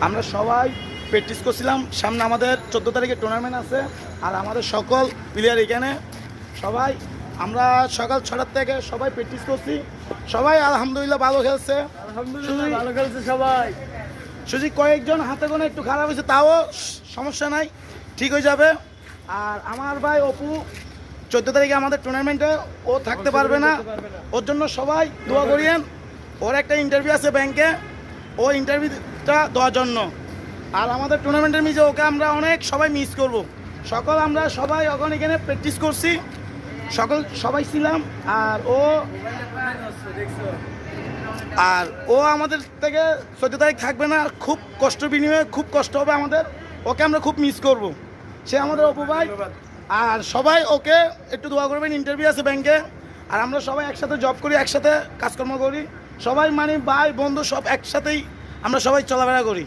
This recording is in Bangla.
আমরা সবাই প্র্যাকটিস করছিলাম। সামনে আমাদের 14 তারিখে টুর্নামেন্ট আছে। আর আমাদের সকল প্লেয়ার এখানে সবাই আমরা সকাল 6টার থেকে সবাই প্র্যাকটিস করছি। সবাই আলহামদুলিল্লাহ ভালো খেলছে। আলহামদুলিল্লাহ ভালো খেলছে সবাই। শুধু কয়েকজন হাতে গোনা একটু খারাপ হয়েছে, তাও সমস্যা নাই, ঠিক হয়ে যাবে। আর আমার ভাই অপু 14 তারিখে আমাদের টুর্নামেন্টে ও থাকতে পারবে না, ওর জন্য সবাই দোয়া করিয়েন। ওর একটা ইন্টারভিউ আছে ব্যাংকে, ও ইন্টারভিউটা দেওয়ার জন্য। আর আমাদের টুর্নামেন্টের মিজে ওকে আমরা অনেক সবাই মিস করব। আমরা সবাই এখন এখানে প্র্যাকটিস করছি, সবাই ছিলাম। আর ও আমাদের থেকে 14 তারিখ থাকবে না, খুব কষ্ট বিনিময়ে খুব কষ্ট হবে আমাদের। ওকে আমরা খুব মিস করব। সে আমাদের অপু ভাই। আর সবাই ওকে একটু দোয়া করবেন, ইন্টারভিউ আছে ব্যাংকে। আর আমরা সবাই একসাথে জব করি, একসাথে কাজকর্ম করি, সবাই মানে ভাই বন্ধু সব একসাথেই আমরা সবাই চলাফেরা করি।